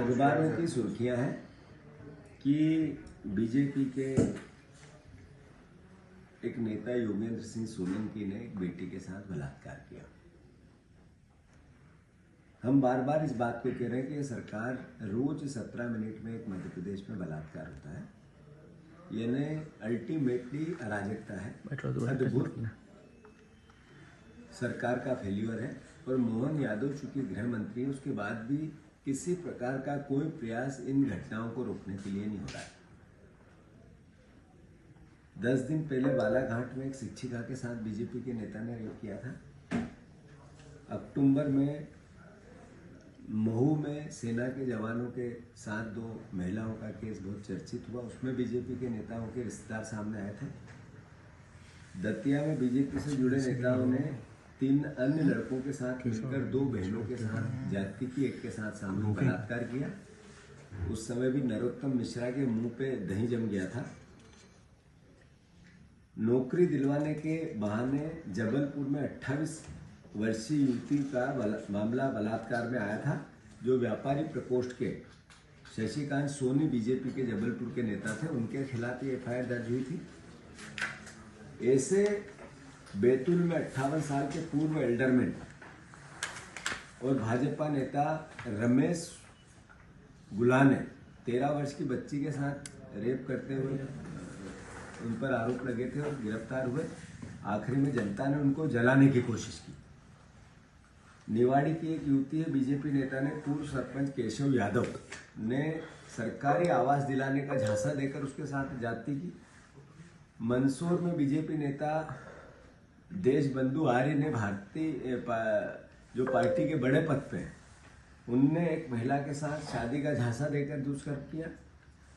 अखबारों की सुर्खियां हैं कि बीजेपी के एक नेता योगेंद्र सिंह सोलंकी ने एक बेटी के साथ बलात्कार किया। हम बार बार इस बात को कह रहे हैं कि सरकार रोज 17 मिनट में एक मध्य प्रदेश में बलात्कार होता है। यानी अल्टीमेटली अराजकता है, अद्भुत सरकार का फेल्यूर है। और मोहन यादव चूंकि गृह मंत्री है, उसके बाद भी किसी प्रकार का कोई प्रयास इन घटनाओं को रोकने के लिए नहीं हो रहा है। 10 दिन पहले बालाघाट में एक शिक्षिका के साथ बीजेपी के नेता ने रेप किया था। अक्टूबर में महू में सेना के जवानों के साथ 2 महिलाओं का केस बहुत चर्चित हुआ, उसमें बीजेपी के नेताओं के रिश्तेदार सामने आए थे। दतिया में बीजेपी से जुड़े नेताओं ने 3 अन्य लड़कों के साथ मिलकर 2 बहनों के साथ जाति की एक के साथ सामूहिक बलात्कार किया। उस समय भी नरोत्तम मिश्रा के मुंह पे दही जम गया था। नौकरी दिलवाने के बहाने जबलपुर में 28 वर्षीय युवती का मामला बलात्कार में आया था, जो व्यापारी प्रकोष्ठ के शशिकांत सोनी बीजेपी के जबलपुर के नेता थे, उनके खिलाफ ये एफआईआर दर्ज हुई थी। ऐसे बैतूल में 58 साल के पूर्व एल्डरमैन और भाजपा नेता रमेश गुला ने 13 वर्ष की बच्ची के साथ रेप करते हुए उन पर आरोप लगे थे और गिरफ्तार हुए। आखिरी में जनता ने उनको जलाने की कोशिश की। निवाड़ी की एक युवती है, बीजेपी नेता ने पूर्व सरपंच केशव यादव ने सरकारी आवास दिलाने का झांसा देकर उसके साथ जाति की। मंदसौर में बीजेपी नेता देशबंधु आर्य ने भारतीय जो पार्टी के बड़े पद पे हैं, उनने एक महिला के साथ शादी का झांसा देकर दुष्कर्म किया।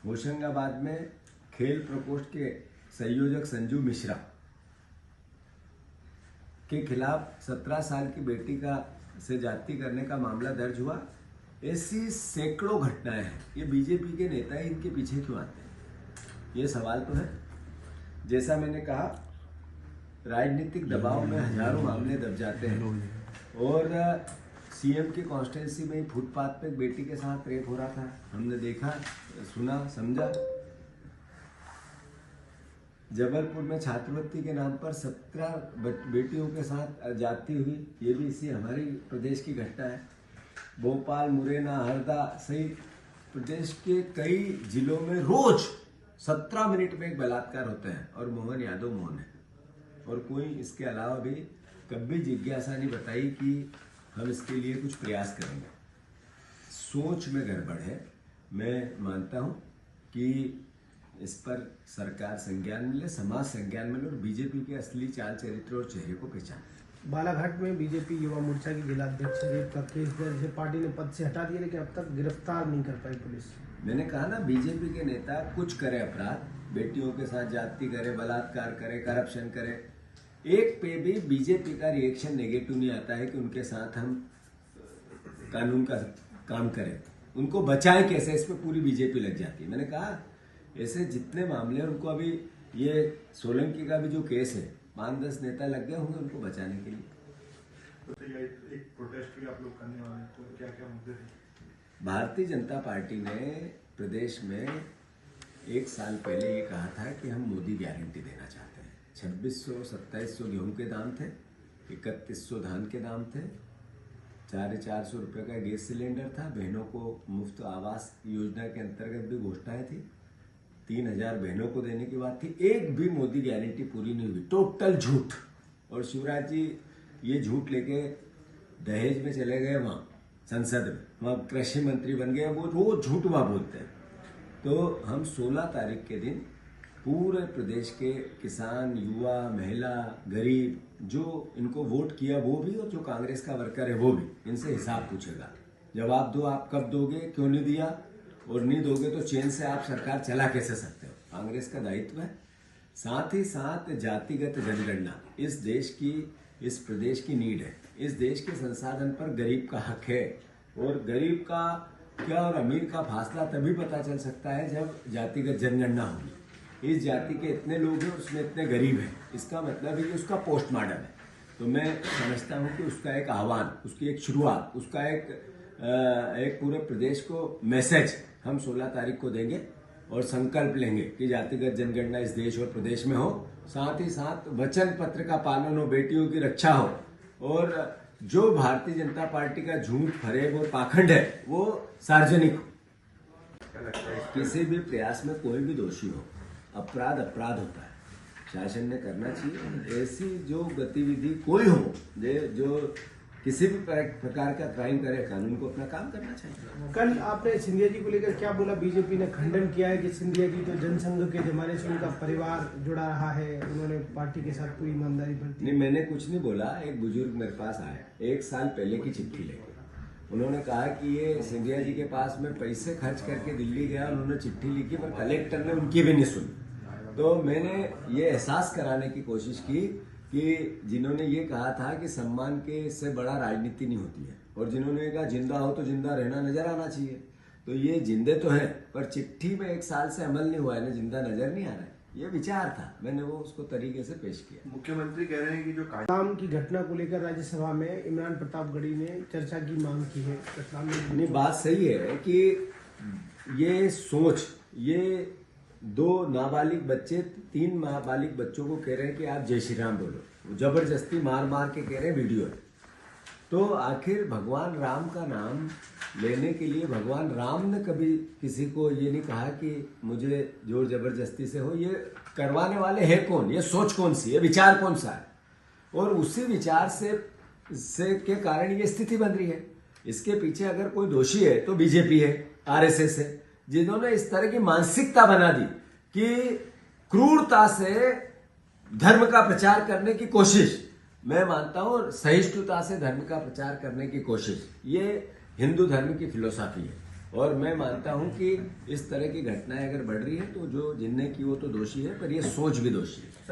होशंगाबाद में खेल प्रकोष्ठ के संयोजक संजू मिश्रा के खिलाफ 17 साल की बेटी का से जाति करने का मामला दर्ज हुआ। ऐसी सैकड़ों घटनाएं हैं। ये बीजेपी के नेता ही इनके पीछे क्यों आते हैं, ये सवाल तो है। जैसा मैंने कहा, राजनीतिक दबाव में हजारों मामले दब जाते हैं और सीएम की कॉन्स्टिट्यूंसी में फुटपाथ पे एक बेटी के साथ रेप हो रहा था। हमने देखा, सुना, समझा। जबलपुर में छात्रवृत्ति के नाम पर 17 बेटियों के साथ जाति हुई, ये भी इसी हमारी प्रदेश की घटना है। भोपाल, मुरैना, हरदा सहित प्रदेश के कई जिलों में रोज 17 मिनट में एक बलात्कार होते हैं और मोहन यादव मौन है। और कोई इसके अलावा भी कभी जिज्ञासा नहीं बताई कि हम इसके लिए कुछ प्रयास करेंगे। सोच में गड़बड़ है। मैं मानता हूं कि इस पर सरकार संज्ञान मिले, समाज संज्ञान मिले और बीजेपी के असली चाल चरित्र और चेहरे को पहचाने। बालाघाट में बीजेपी युवा मोर्चा की जिलाध्यक्ष रेप का केस दर्ज है। पार्टी ने पद से हटा दिया, लेकिन अब तक गिरफ्तार नहीं कर पाई पुलिस। मैंने कहा ना, बीजेपी के नेता कुछ करे अपराध, बेटियों के साथ जाति करे, बलात्कार करे, करप्शन करे, एक पे भी बीजेपी का रिएक्शन नेगेटिव नहीं आता है कि उनके साथ हम कानून का काम करें, उनको बचाएं कैसे, इस पर पूरी बीजेपी लग जाती है। मैंने कहा ऐसे जितने मामले हैं उनको, अभी ये सोलंकी का भी जो केस है, 5-10 नेता लग गए होंगे उनको बचाने के लिए। तो एक प्रोटेस्ट भी आप लोग करने वाले हैं, तो क्या क्या मुद्दे थे? भारतीय जनता पार्टी ने प्रदेश में 1 साल पहले ये कहा था कि हम मोदी गारंटी देना चाहते हैं। 2600-2700 गेहूं के दाम थे, 3100 धान के दाम थे, 450 रुपये का गैस सिलेंडर था, बहनों को मुफ्त आवास योजना के अंतर्गत भी घोषणाएं थी, 3000 बहनों को देने की बात थी। एक भी मोदी गारंटी पूरी नहीं हुई, टोटल झूठ। और शिवराज जी ये झूठ लेके दहेज में चले गए, वहाँ संसद में, वहाँ कृषि मंत्री बन गए, वो रोज झूठ वहाँ बोलते हैं। तो हम 16 तारीख के दिन पूरे प्रदेश के किसान, युवा, महिला, गरीब, जो इनको वोट किया वो भी और जो कांग्रेस का वर्कर है वो भी, इनसे हिसाब पूछेगा। जवाब दो, आप कब दोगे, क्यों नहीं दिया, और नहीं दोगे तो चैन से आप सरकार चला कैसे सकते हो। कांग्रेस का दायित्व है। साथ ही साथ जातिगत जनगणना इस देश की, इस प्रदेश की नीड है। इस देश के संसाधन पर गरीब का हक है, और गरीब का क्या और अमीर का फासला तभी पता चल सकता है जब जातिगत जनगणना होगी। इस जाति के इतने लोग हैं, उसमें इतने गरीब हैं, इसका मतलब है कि उसका पोस्टमार्टम है। तो मैं समझता हूँ कि उसका एक आह्वान, उसकी एक शुरुआत, उसका एक एक पूरे प्रदेश को मैसेज हम 16 तारीख को देंगे और संकल्प लेंगे कि जातिगत जनगणना इस देश और प्रदेश में हो, साथ ही साथ वचन पत्र का पालन हो, बेटियों की रक्षा हो, और जो भारतीय जनता पार्टी का झूठ, फरेब और पाखंड है वो सार्वजनिक हो। क्या लगता है किसी भी प्रयास में कोई भी दोषी हो, अपराध अपराध होता है, शासन ने करना चाहिए। ऐसी जो गतिविधि कोई हो जो किसी भी प्रकार का क्राइम करे, कानून को अपना काम करना चाहिए। कल आपने सिंधिया जी को लेकर क्या बोला? बीजेपी ने खंडन किया है कि सिंधिया जी तो जनसंघ के जमाने से उनका परिवार जुड़ा रहा है, उन्होंने पार्टी के साथ पूरी ईमानदारी बरती। नहीं, मैंने कुछ नहीं बोला। एक बुजुर्ग मेरे पास आए 1 साल पहले की चिट्ठी लेके, उन्होंने कहा कि ये सिंधिया जी के पास में पैसे खर्च करके दिल्ली गया, उन्होंने चिट्ठी लिखी पर कलेक्टर ने उनकी भी नहीं सुनी। तो मैंने ये एहसास कराने की कोशिश की कि जिन्होंने ये कहा था कि सम्मान के से बड़ा राजनीति नहीं होती है, और जिन्होंने कहा जिंदा हो तो जिंदा रहना नजर आना चाहिए, तो ये जिंदे तो हैं पर चिट्ठी में 1 साल से अमल नहीं हुआ है ना, जिंदा नजर नहीं आ रहा है। ये विचार था, मैंने वो उसको तरीके से पेश किया। मुख्यमंत्री कह रहे हैं कि जो रतलाम की घटना को लेकर राज्यसभा में इमरान प्रतापगढ़ी ने चर्चा की मांग की है। रतलाम में नहीं, बात सही है कि ये सोच, ये 2 नाबालिग बच्चे 3 नाबालिग बच्चों को कह रहे हैं कि आप जय श्री राम बोलो, जबरदस्ती मार मार के कह रहे हैं, वीडियो है। तो आखिर भगवान राम का नाम लेने के लिए भगवान राम ने कभी किसी को ये नहीं कहा कि मुझे जोर जबरदस्ती से हो। ये करवाने वाले हैं कौन, ये सोच कौन सी है, विचार कौन सा है, और उसी विचार से के कारण ये स्थिति बन रही है। इसके पीछे अगर कोई दोषी है तो बीजेपी है, आरएसएस है, जिन्होंने इस तरह की मानसिकता बना दी कि क्रूरता से धर्म का प्रचार करने की कोशिश, मैं मानता हूं सहिष्णुता से धर्म का प्रचार करने की कोशिश, ये हिंदू धर्म की फिलोसॉफी है। और मैं मानता हूं कि इस तरह की घटनाएं अगर बढ़ रही है तो जो जिनने की वो तो दोषी है, पर ये सोच भी दोषी है।